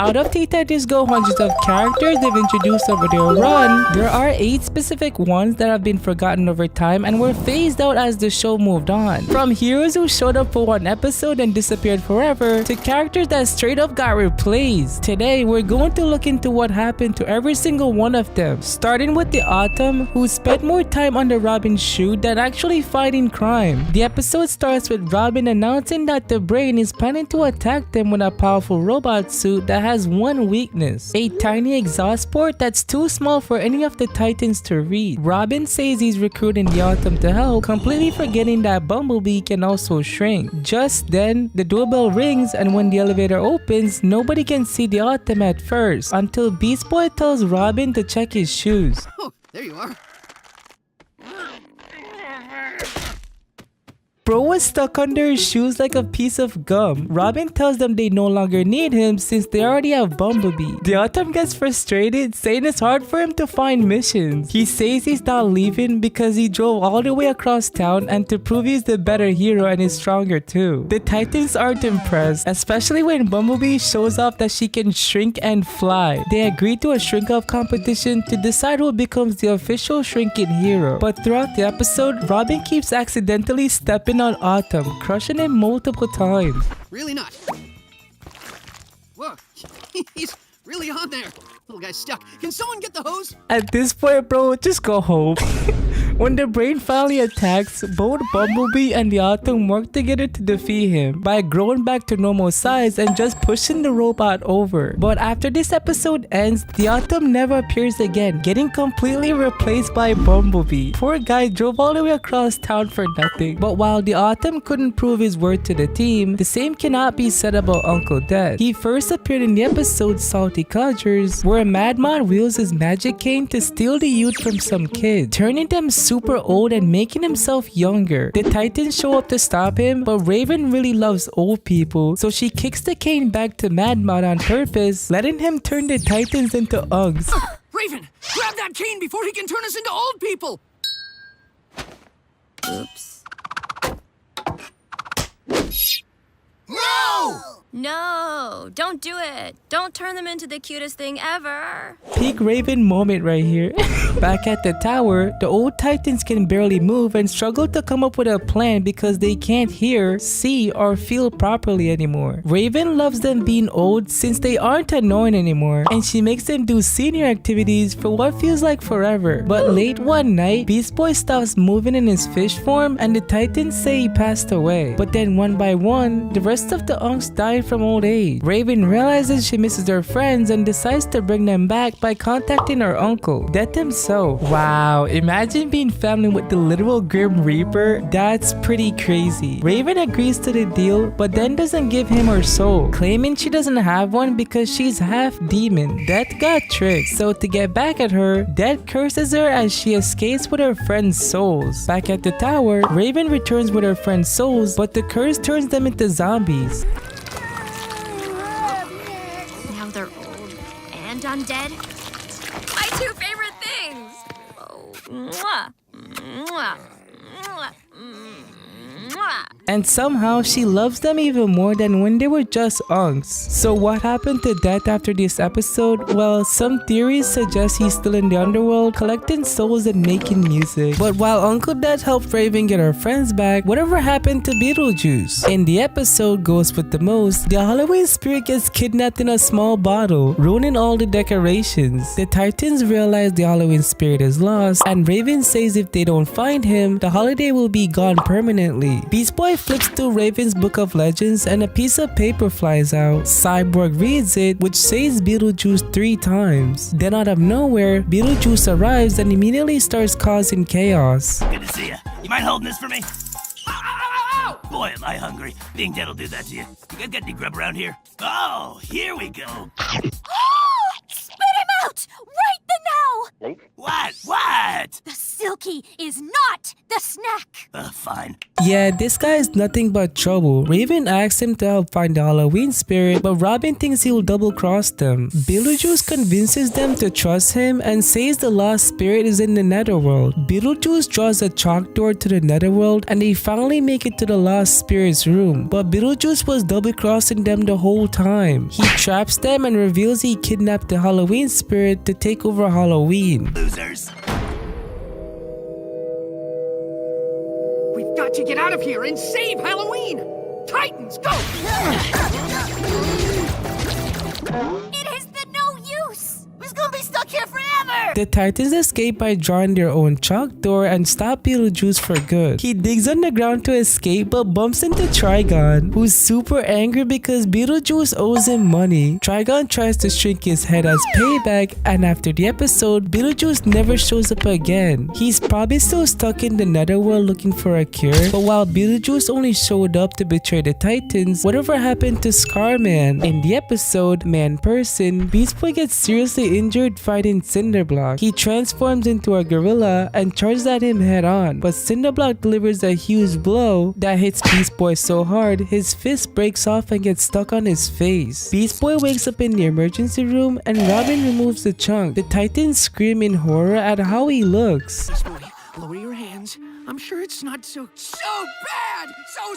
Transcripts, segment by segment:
Out of Teen Titans Go hundreds of characters they've introduced over their run, there are 8 specific ones that have been forgotten over time and were phased out as the show moved on. From heroes who showed up for one episode and disappeared forever, to characters that straight up got replaced. Today, we're going to look into what happened to every single one of them, starting with the Autumn, who spent more time under Robin's shoe than actually fighting crime. The episode starts with Robin announcing that the Brain is planning to attack them with a powerful robot suit that has one weakness: a tiny exhaust port that's too small for any of the Titans to read. Robin says he's recruiting the Autumn to help, completely forgetting that Bumblebee can also shrink. Just then, the doorbell rings, and when the elevator opens, nobody can see the Autumn at first, until Beast Boy tells Robin to check his shoes. Oh, there you are. Bro was stuck under his shoes like a piece of gum. Robin tells them they no longer need him since they already have Bumblebee. The Autumn gets frustrated, saying it's hard for him to find missions. He says he's not leaving because he drove all the way across town and to prove he's the better hero and is stronger too. The Titans aren't impressed, especially when Bumblebee shows off that she can shrink and fly. They agree to a shrink-off competition to decide who becomes the official shrinking hero. But throughout the episode, Robin keeps accidentally stepping on Autumn, crushing him multiple times. Really not. Whoa, he's really on there. Little guy's stuck. Can someone get the hose? At this point, bro, just go home. When the Brain finally attacks, both Bumblebee and the Autumn work together to defeat him by growing back to normal size and just pushing the robot over. But after this episode ends, the Autumn never appears again, getting completely replaced by Bumblebee. Poor guy drove all the way across town for nothing. But while the Autumn couldn't prove his worth to the team, the same cannot be said about Uncle Death. He first appeared in the episode Salty Codgers, where Madmon wields his magic cane to steal the youth from some kids, turning them super old and making himself younger. The Titans show up to stop him, but Raven really loves old people, so she kicks the cane back to Madmon on purpose, letting him turn the Titans into Uggs. Raven, grab that cane before he can turn us into old people! Oops. No! No, don't do it. Don't turn them into the cutest thing ever. Peak Raven moment right here. Back at the tower, the old Titans can barely move and struggle to come up with a plan because they can't hear, see, or feel properly anymore. Raven loves them being old since they aren't annoying anymore, and she makes them do senior activities for what feels like forever. But late one night, Beast Boy stops moving in his fish form and the Titans say he passed away. But then one by one, the rest of the Unks die from old age. Raven realizes she misses her friends and decides to bring them back by contacting her uncle, Death himself. Wow, imagine being family with the literal Grim Reaper. That's pretty crazy. Raven agrees to the deal, but then doesn't give him her soul, claiming she doesn't have one because she's half demon. Death got tricked, so to get back at her, Death curses her as she escapes with her friend's souls. Back at the tower, Raven returns with her friend's souls, but the curse turns them into zombies. Now they're old and undead. My two favorite things. Oh, mwah, mwah, mwah, mwah. And somehow she loves them even more than when they were just Unks. So what happened to Death after this episode? Well, some theories suggest he's still in the underworld collecting souls and making music. But while Uncle Death helped Raven get her friends back, whatever happened to Beetlejuice? In the episode Ghost with the Most, the Halloween spirit gets kidnapped in a small bottle, ruining all the decorations. The Titans realize the Halloween spirit is lost, and Raven says if they don't find him, the holiday will be gone permanently. Beast Boy flips through Raven's Book of Legends and a piece of paper flies out. Cyborg reads it, which says Beetlejuice 3 times. Then out of nowhere, Beetlejuice arrives and immediately starts causing chaos. Good to see you. You mind holding this for me? Ow, ow, ow, ow! Boy, am I hungry. Being dead will do that to you. You guys got any grub around here? Oh, here we go. Spit him out! Right the now! What? What? The silk cookie is not the snack. Fine. Yeah, this guy is nothing but trouble. Raven asks him to help find the Halloween spirit, but Robin thinks he'll double-cross them. Beetlejuice convinces them to trust him and says the lost spirit is in the netherworld. Beetlejuice draws a chalk door to the netherworld and they finally make it to the lost spirit's room. But Beetlejuice was double-crossing them the whole time. He traps them and reveals he kidnapped the Halloween spirit to take over Halloween. Losers. We've got to get out of here and save Halloween! Titans, go! It is the no use. We're gonna be stuck here forever. The Titans escape by drawing their own chalk door and stop Beetlejuice for good. He digs on the ground to escape but bumps into Trigon, who's super angry because Beetlejuice owes him money. Trigon tries to shrink his head as payback, and after the episode, Beetlejuice never shows up again. He's probably still stuck in the netherworld looking for a cure, but while Beetlejuice only showed up to betray the Titans, whatever happened to Scarman? In the episode Man-Person, Beast Boy gets seriously injured fighting Cinderblock. He transforms into a gorilla and charges at him head on, but Cinderblock delivers a huge blow that hits Beast Boy so hard his fist breaks off and gets stuck on his face. Beast Boy wakes up in the emergency room and Robin removes the chunk. The Titans scream in horror at how he looks. Beast Boy, lower your hands. I'm sure it's not so bad! So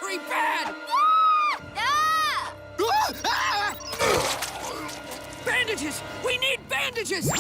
very bad! Bandages! We need bandages!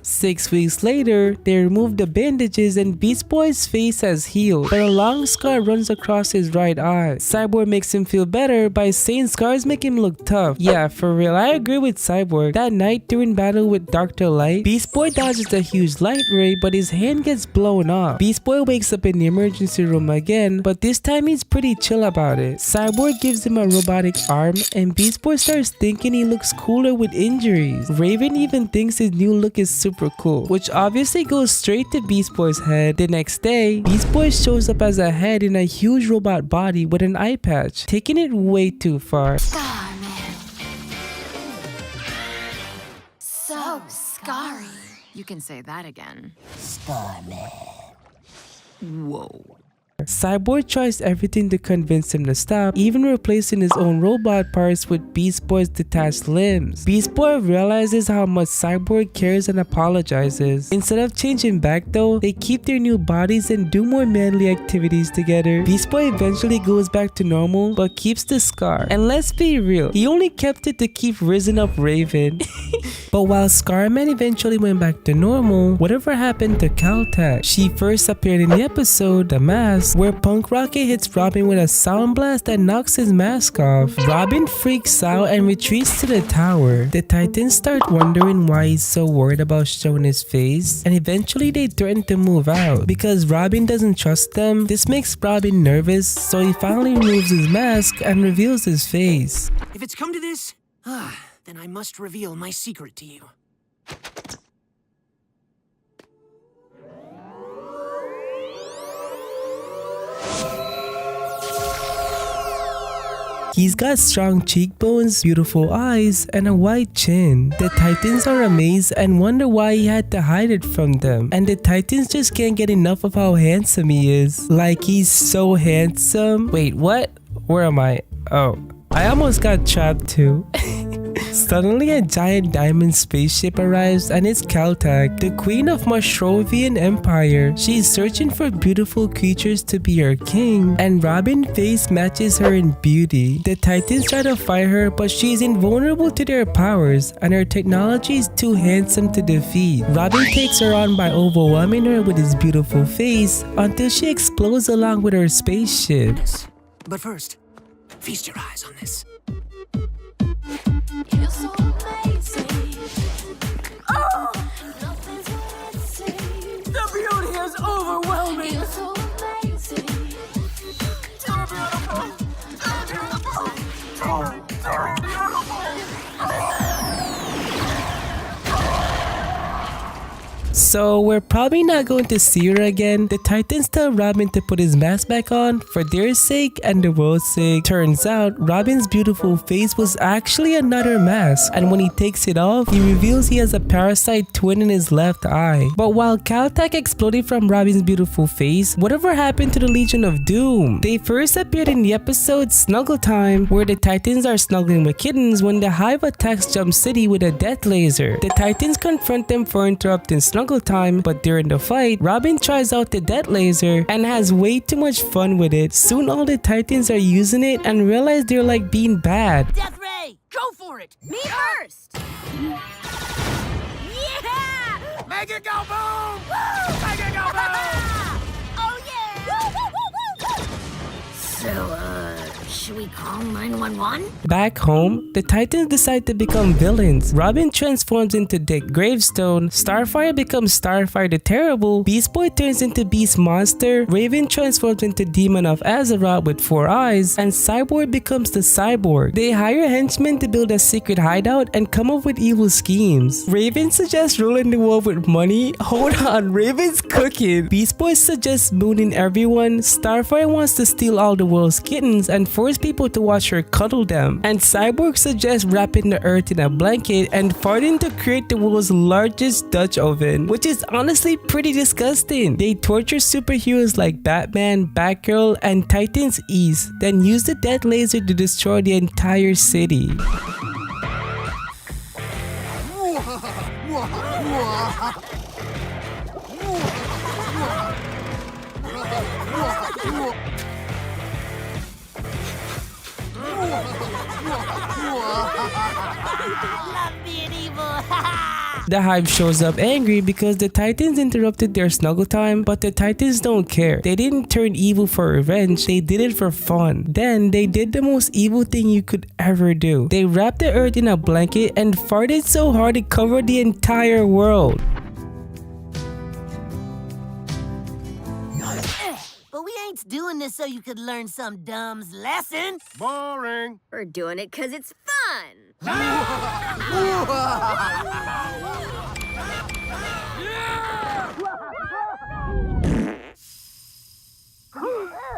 6 weeks later, they remove the bandages and Beast Boy's face has healed, but a long scar runs across his right eye. Cyborg makes him feel better by saying scars make him look tough. Yeah, for real, I agree with Cyborg. That night during battle with Dr. Light, Beast Boy dodges a huge light ray, but his hand gets blown off. Beast Boy wakes up in the emergency room again, but this time he's pretty chill about it. Cyborg gives him a robotic arm, and Beast Boy starts thinking he looks cooler with injuries. Raven even thinks his new look is super cool, which obviously goes straight to Beast Boy's head. The next day, Beast Boy shows up as a head in a huge robot body with an eye patch, taking it way too far. Scarman. So scary. You can say that again. Whoa. Cyborg tries everything to convince him to stop, even replacing his own robot parts with Beast Boy's detached limbs. Beast Boy realizes how much Cyborg cares and apologizes. Instead of changing back though, they keep their new bodies and do more manly activities together. Beast Boy eventually goes back to normal, but keeps the scar. And let's be real, he only kept it to keep risen up Raven. But while Scarman eventually went back to normal, whatever happened to Caltech? She first appeared in the episode The Mask, where Punk Rocket hits Robin with a sound blast that knocks his mask off. Robin freaks out and retreats to the tower. The Titans start wondering why he's so worried about showing his face, and eventually they threaten to move out. Because Robin doesn't trust them, this makes Robin nervous, so he finally removes his mask and reveals his face. If it's come to this, then I must reveal my secret to you. He's got strong cheekbones, beautiful eyes, and a wide chin. The Titans are amazed and wonder why he had to hide it from them. And the Titans just can't get enough of how handsome he is. Like, he's so handsome. Wait, what? Where am I? Oh, I almost got trapped too. Suddenly a giant diamond spaceship arrives and it's Caltech, the queen of Mashrovian Empire. She's searching for beautiful creatures to be her king, and Robin's face matches her in beauty. The Titans try to fight her, but she's invulnerable to their powers and her technology is too handsome to defeat. Robin takes her on by overwhelming her with his beautiful face until she explodes along with her spaceship. But first, feast your eyes on this. You're so amazing. Oh! Nothing's missing. The beauty is overwhelming! You're so amazing. So beautiful! So beautiful! So beautiful! So we're probably not going to see her again. The Titans tell Robin to put his mask back on for their sake and the world's sake. Turns out Robin's beautiful face was actually another mask, and when he takes it off, he reveals he has a parasite twin in his left eye. But while Caltech exploded from Robin's beautiful face, whatever happened to the Legion of Doom? They first appeared in the episode Snuggle Time, where the Titans are snuggling with kittens when the Hive attacks Jump City with a death laser. The Titans confront them for interrupting Snuggle Time, but during the fight, Robin tries out the death laser and has way too much fun with it. Soon all the Titans are using it and realize they're like being bad. Death Ray, go for it. Me first! Yeah! Make it go boom! Make it go boom! Oh yeah! So, should we call 911? Back home, the Titans decide to become villains. Robin transforms into Dick Gravestone, Starfire becomes Starfire the Terrible, Beast Boy turns into Beast Monster, Raven transforms into Demon of Azeroth with 4 eyes, and Cyborg becomes the Cyborg. They hire henchmen to build a secret hideout and come up with evil schemes. Raven suggests ruling the world with money. Hold on, Raven's cooking. Beast Boy suggests mooning everyone. Starfire wants to steal all the world's kittens and force people to watch her cuddle them. And Cyborg suggests wrapping the earth in a blanket and farting to create the world's largest Dutch oven, which is honestly pretty disgusting. They torture superheroes like Batman, Batgirl, and Titans East, then use the death laser to destroy the entire city. Love being evil. The Hive shows up angry because the Titans interrupted their snuggle time, but the Titans don't care. They didn't turn evil for revenge, they did it for fun. Then they did the most evil thing you could ever do. They wrapped the earth in a blanket and farted so hard it covered the entire world. But we ain't doing this so you could learn some dumb's lesson. Boring. We're doing it 'cause it's fun!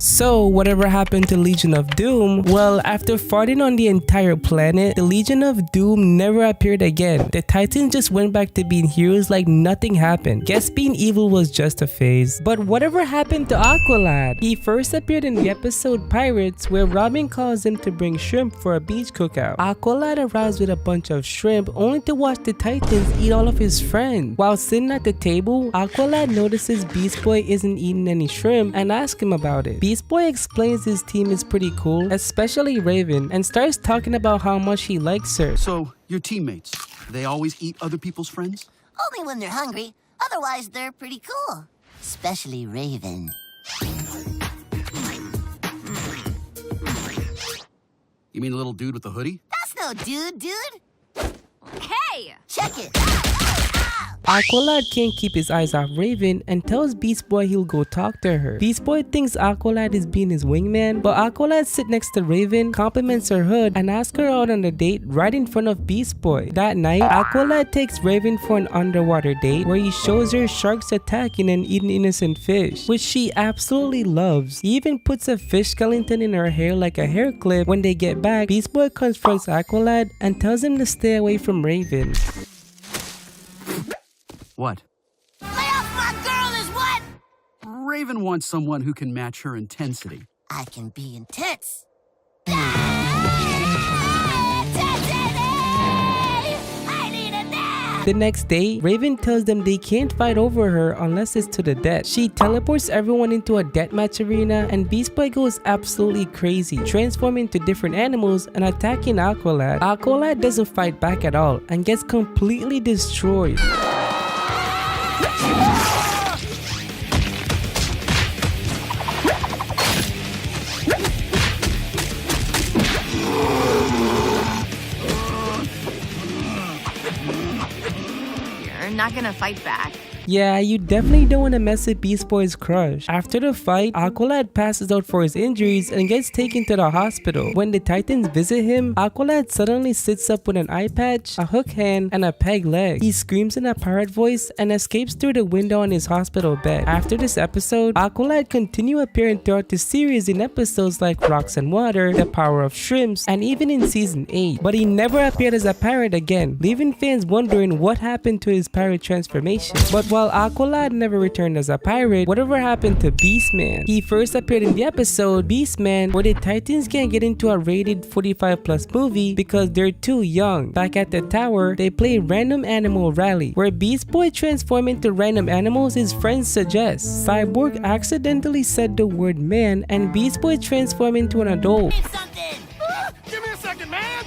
So, whatever happened to Legion of Doom? Well, after farting on the entire planet, the Legion of Doom never appeared again. The Titans just went back to being heroes like nothing happened. Guess being evil was just a phase. But whatever happened to Aqualad? He first appeared in the episode Pirates, where Robin calls him to bring shrimp for a beach cookout. Aqualad arrives with a bunch of shrimp, only to watch the Titans eat all of his friends. While sitting at the table, Aqualad notices Beast Boy isn't eating any shrimp and asks him about it. Beast Boy explains his team is pretty cool, especially Raven, and starts talking about how much he likes her. So, your teammates, they always eat other people's friends? Only when they're hungry. Otherwise, they're pretty cool. Especially Raven. You mean the little dude with the hoodie? That's no dude. Hey! Check it. Aqualad can't keep his eyes off Raven and tells Beast Boy he'll go talk to her. Beast Boy thinks Aqualad is being his wingman, but Aqualad sits next to Raven, compliments her hood, and asks her out on a date right in front of Beast Boy. That night, Aqualad takes Raven for an underwater date where he shows her sharks attacking and eating innocent fish, which she absolutely loves. He even puts a fish skeleton in her hair like a hair clip. When they get back, Beast Boy confronts Aqualad and tells him to stay away from Raven. What? Lay off my girl is what? Raven wants someone who can match her intensity. I can be intense. The next day, Raven tells them they can't fight over her unless it's to the death. She teleports everyone into a deathmatch arena and Beast Boy goes absolutely crazy, transforming into different animals and attacking Aqualad. Aqualad doesn't fight back at all and gets completely destroyed. You're not gonna fight back. Yeah, you definitely don't want to mess with Beast Boy's crush. After the fight, Aqualad passes out for his injuries and gets taken to the hospital. When the Titans visit him, Aqualad suddenly sits up with an eye patch, a hook hand, and a peg leg. He screams in a pirate voice and escapes through the window on his hospital bed. After this episode, Aqualad continue appearing throughout the series in episodes like Rocks and Water, The Power of Shrimps, and even in season 8. But he never appeared as a pirate again, leaving fans wondering what happened to his pirate transformation. But while Aqualad never returned as a pirate, whatever happened to Beastman? He first appeared in the episode Beastman, where the Titans can't get into a rated 45+ movie because they're too young. Back at the tower, they play Random Animal Rally, where Beast Boy transforms into random animals his friends suggest. Cyborg accidentally said the word man, and Beast Boy transformed into an adult. Something! Give me a second, man!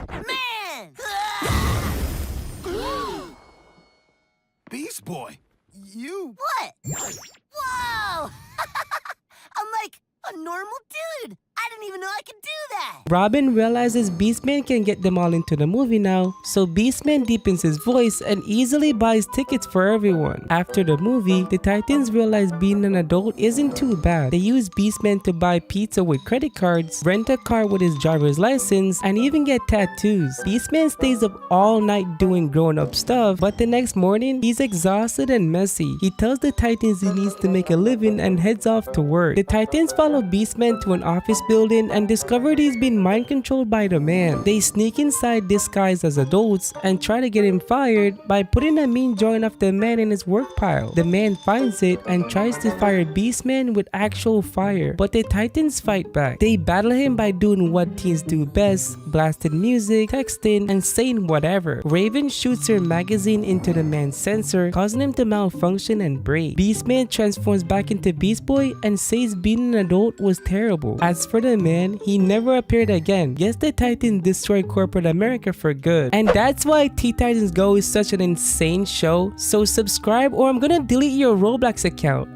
Man! Beast Boy, you... What? Whoa! I'm like a normal dude. I didn't even know I could do that. Robin realizes Beastman can get them all into the movie now, so Beastman deepens his voice and easily buys tickets for everyone. After the movie, the Titans realize being an adult isn't too bad. They use Beastman to buy pizza with credit cards, rent a car with his driver's license, and even get tattoos. Beastman stays up all night doing grown-up stuff, but the next morning, he's exhausted and messy. He tells the Titans he needs to make a living and heads off to work. The Titans follow Beastman to an office building and discover he's been mind controlled by the man. They sneak inside disguised as adults and try to get him fired by putting a mean drawing of the man in his work pile. The man finds it and tries to fire Beastman with actual fire, but the Titans fight back. They battle him by doing what teens do best, blasting music, texting, and saying whatever. Raven shoots her magazine into the man's sensor, causing him to malfunction and break. Beastman transforms back into Beast Boy and says being an adult was terrible. As for the man, he never appeared again. Guess the Titans destroyed corporate America for good. And that's why Teen Titans Go is such an insane show. So subscribe or I'm gonna delete your Roblox account.